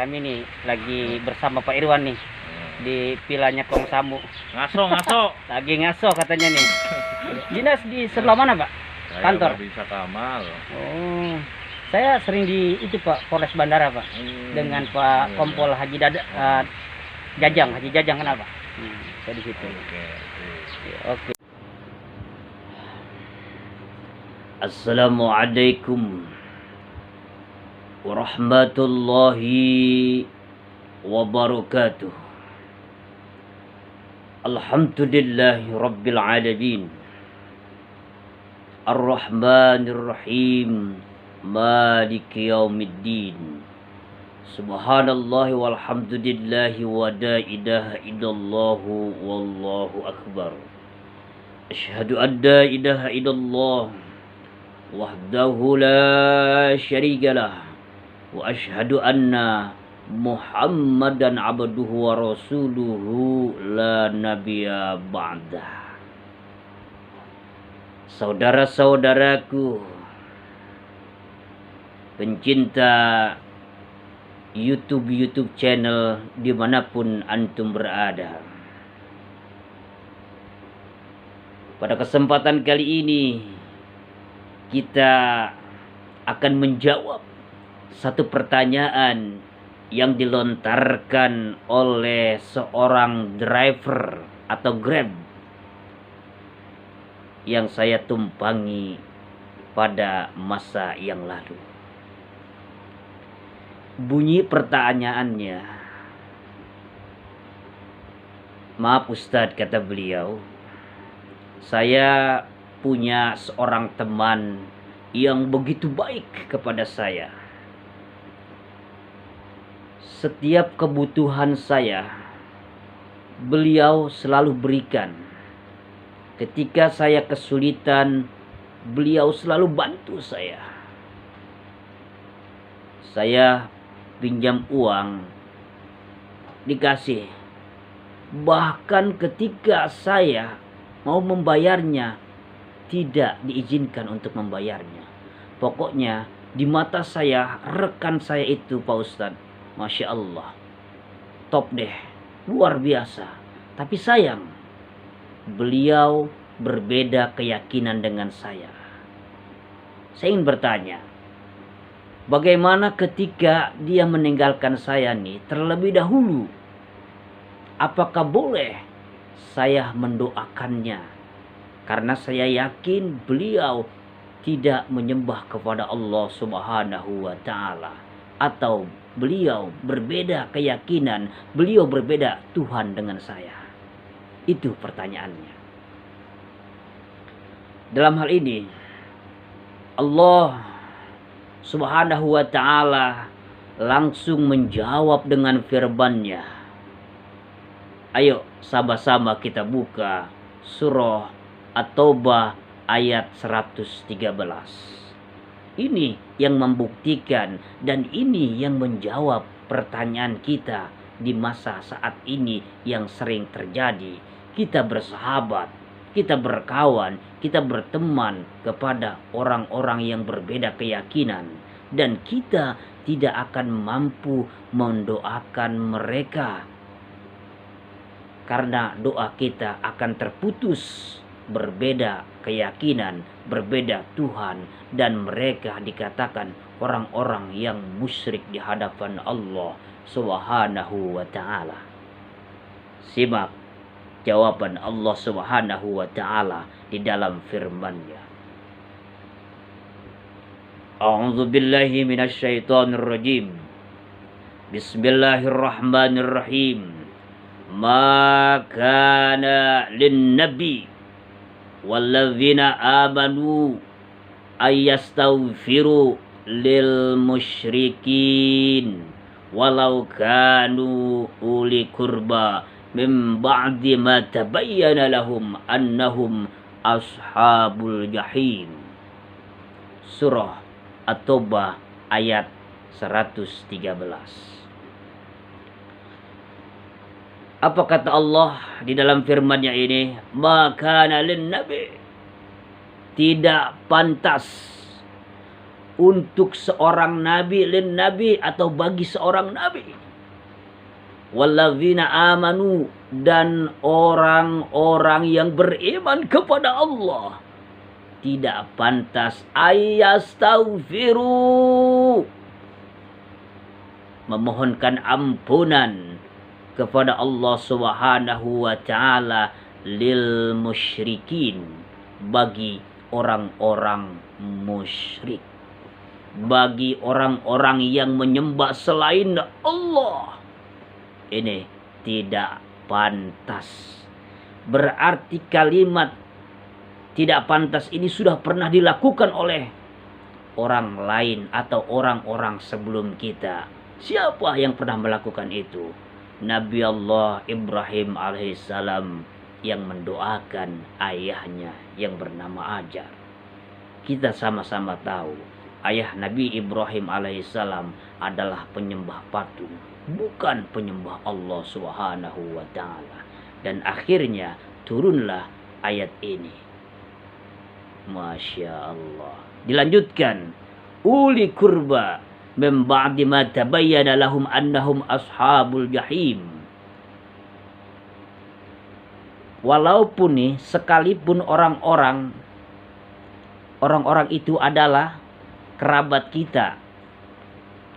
kami nih lagi bersama Pak Irwan nih di vilanya Kong Samu. Ngaso. Lagi ngaso katanya nih. Dinas di sebelah mana, Pak? Saya Kantor. bisa Kamal. Oh, saya sering di itu Pak, Polres Bandara Pak, dengan Pak Kompol Haji Jajang, Haji Jajang kenal Pak? Saya di situ. Oke. Assalamualaikum warahmatullahi wabarakatuh. Alhamdulillahi rabbil alamin. Ar-Rahmanir Rahim. Maliki yaumiddin. Subhanallah walhamdulillahi wa la ilaha illallah wallahu akbar. Asyhadu an la ilaha illallah wahdahu la syarikalah wa asyhadu anna Muhammadan abduhu wa rasuluhu la nabiyya ba'dah. Saudara-saudaraku pencinta YouTube channel dimanapun antum berada, pada kesempatan kali ini kita akan menjawab satu pertanyaan yang dilontarkan oleh seorang driver atau Grab yang saya tumpangi pada masa yang lalu. Bunyi pertanyaannya, "Maaf Ustadz," kata beliau, "saya punya seorang teman yang begitu baik kepada saya. Setiap kebutuhan saya, beliau selalu berikan. Ketika saya kesulitan, beliau selalu bantu saya. Saya pinjam uang, dikasih. Bahkan ketika saya mau membayarnya, tidak diizinkan untuk membayarnya. Pokoknya di mata saya, rekan saya itu Pak Ustadz, Masya Allah, top deh, luar biasa. Tapi sayang, beliau berbeda keyakinan dengan saya. Saya ingin bertanya, bagaimana ketika dia meninggalkan saya nih terlebih dahulu? Apakah boleh saya mendoakannya? Karena saya yakin beliau tidak menyembah kepada Allah Subhanahu wa Ta'ala, atau beliau berbeda keyakinan, beliau berbeda Tuhan dengan saya. Itu pertanyaannya. Dalam hal ini Allah Subhanahu wa Ta'ala langsung menjawab dengan firman-Nya. Ayo sama-sama kita buka surah At-Taubah ayat 113. Ini yang membuktikan dan ini yang menjawab pertanyaan kita di masa saat ini yang sering terjadi. Kita bersahabat, kita berkawan, kita berteman kepada orang-orang yang berbeda keyakinan, dan kita tidak akan mampu mendoakan mereka karena doa kita akan terputus. Berbeda keyakinan, berbeda Tuhan, dan mereka dikatakan orang-orang yang musyrik di hadapan Allah Subhanahu wa Ta'ala. Simak jawaban Allah Subhanahu wa Ta'ala di dalam firman-Nya. A'udzu billahi minasyaitonir rajim. Bismillahirrahmanirrahim. Ma kana lin-nabi walladzina amanu ayastaghfiru lil musyrikin walau kanu uli kurba min ba'di ma tabayyana lahum annahum ashabul jahim. Surah At-Taubah ayat 113. Apa kata Allah di dalam firman-Nya ini? Maka lin nabi, tidak pantas untuk seorang nabi, lin nabi, atau bagi seorang nabi. Walladzina amanu, dan orang-orang yang beriman kepada Allah tidak pantas ayastaghfiru, memohonkan ampunan kepada Allah Subhanahu wa taala, lil musyrikin, bagi orang-orang musyrik, bagi orang-orang yang menyembah selain Allah. Ini tidak pantas. Berarti kalimat tidak pantas ini sudah pernah dilakukan oleh orang lain atau orang-orang sebelum kita. Siapa yang pernah melakukan itu? Nabi Allah Ibrahim alaihissalam yang mendoakan ayahnya yang bernama Ajar. Kita sama-sama tahu ayah Nabi Ibrahim alaihissalam adalah penyembah patung, bukan penyembah Allah Subhanahu wa taala. Dan akhirnya turunlah ayat ini. Masya Allah. Dilanjutkan, uli kurba min ba'di ma tabayyana lahum annahum ashabul jahim. Walaupun nih, sekalipun orang-orang itu adalah kerabat kita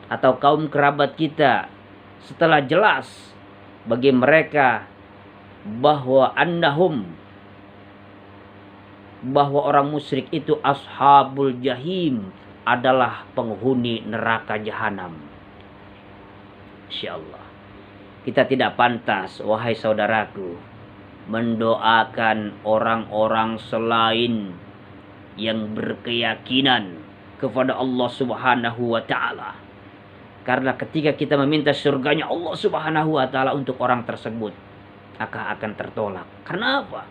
atau kaum kerabat kita, setelah jelas bagi mereka bahwa orang musyrik itu ashabul jahim, adalah penghuni neraka jahanam. Insyaallah kita tidak pantas, wahai saudaraku, mendoakan orang-orang selain yang berkeyakinan kepada Allah Subhanahu wa taala. Karena ketika kita meminta surganya Allah Subhanahu wa taala untuk orang tersebut, akan tertolak. Kenapa?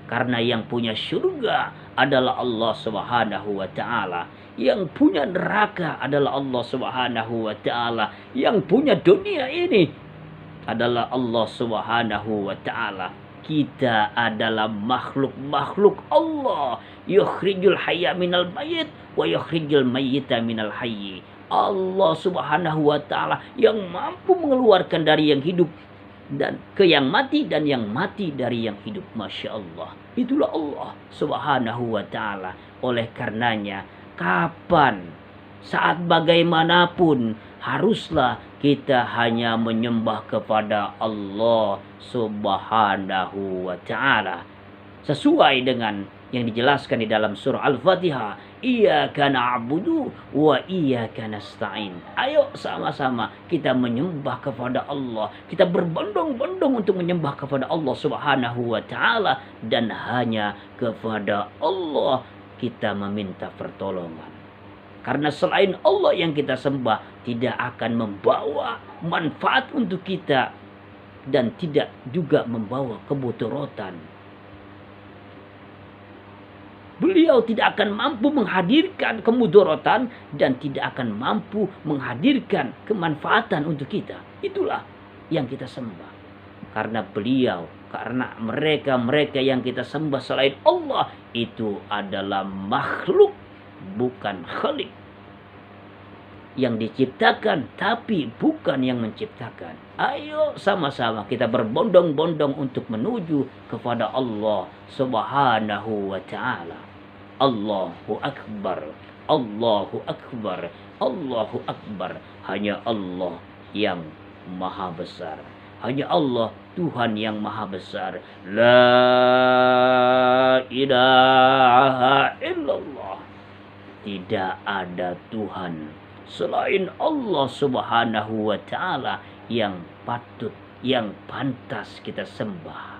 Karena yang punya surga adalah Allah Subhanahu wa taala, yang punya neraka adalah Allah Subhanahu wa taala, yang punya dunia ini adalah Allah Subhanahu wa taala. Kita adalah makhluk-makhluk Allah. Yukhrijul hayya minal mayyit wa yukhrijul mayyita minal hayyi. Allah Subhanahu wa taala yang mampu mengeluarkan dari yang hidup dan ke yang mati, dan yang mati dari yang hidup. Masya Allah, itulah Allah Subhanahu wa ta'ala. Oleh karenanya, kapan, saat bagaimanapun, haruslah kita hanya menyembah kepada Allah Subhanahu wa ta'ala, sesuai dengan yang dijelaskan di dalam surah Al-Fatihah, iyyaka na'budu wa iyyaka nasta'in. Ayo sama-sama kita menyembah kepada Allah. Kita berbondong-bondong untuk menyembah kepada Allah Subhanahu wa taala, dan hanya kepada Allah kita meminta pertolongan. Karena selain Allah yang kita sembah tidak akan membawa manfaat untuk kita dan tidak juga membawa kemudaratan. Beliau tidak akan mampu menghadirkan kemudaratan dan tidak akan mampu menghadirkan kemanfaatan untuk kita. Itulah yang kita sembah. Karena beliau, karena mereka yang kita sembah selain Allah itu adalah makhluk, bukan khalik. Yang diciptakan tapi bukan yang menciptakan. Ayo sama-sama kita berbondong-bondong untuk menuju kepada Allah Subhanahu wa ta'ala. Allahu Akbar, Allahu Akbar, Allahu Akbar. Hanya Allah yang maha besar. Hanya Allah Tuhan yang maha besar. La ilaha illallah. Tidak ada Tuhan selain Allah Subhanahu wa ta'ala yang patut, yang pantas kita sembah.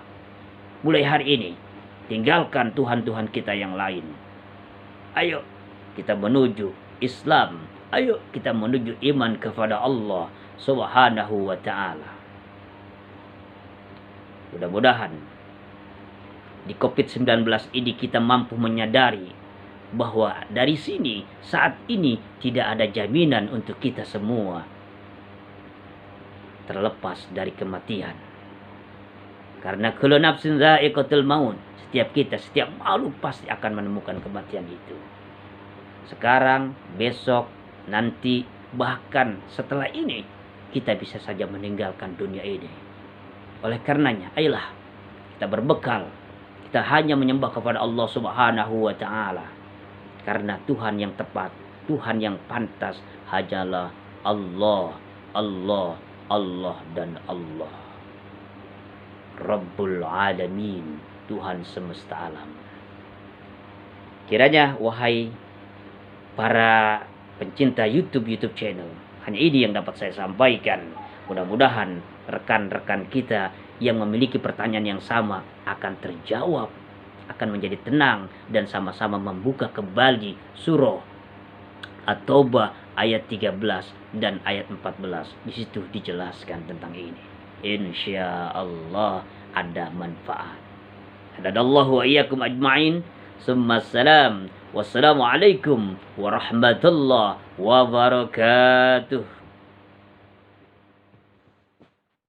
Mulai hari ini, tinggalkan Tuhan-Tuhan kita yang lain. Ayo kita menuju Islam. Ayo kita menuju iman kepada Allah Subhanahu wa ta'ala. Mudah-mudahan di COVID-19 ini kita mampu menyadari bahwa dari sini, saat ini tidak ada jaminan untuk kita semua terlepas dari kematian. Karena kullu nafsin dha'iqatul maut, setiap kita, setiap makhluk pasti akan menemukan kematian itu. sekarang, besok, nanti, bahkan setelah ini kita bisa saja meninggalkan dunia ini. Oleh karenanya, ayolah kita berbekal, kita hanya menyembah kepada Allah Subhanahu wa Ta'ala, karena Tuhan yang tepat, Tuhan yang pantas hanyalah Allah, Allah, Allah dan Allah, Rabbul Alamin, Tuhan semesta alam. Kiranya wahai para pencinta YouTube channel, hanya ini yang dapat saya sampaikan. Mudah-mudahan rekan-rekan kita yang memiliki pertanyaan yang sama akan terjawab, akan menjadi tenang, dan sama-sama membuka kembali surah At-Taubah ayat 13 dan ayat 14. Di situ dijelaskan tentang ini. Insya Allah ada manfaat. Hadadallahu wa iyyakum ajma'in. Summa salam. Wassalamualaikum warahmatullahi wabarakatuh.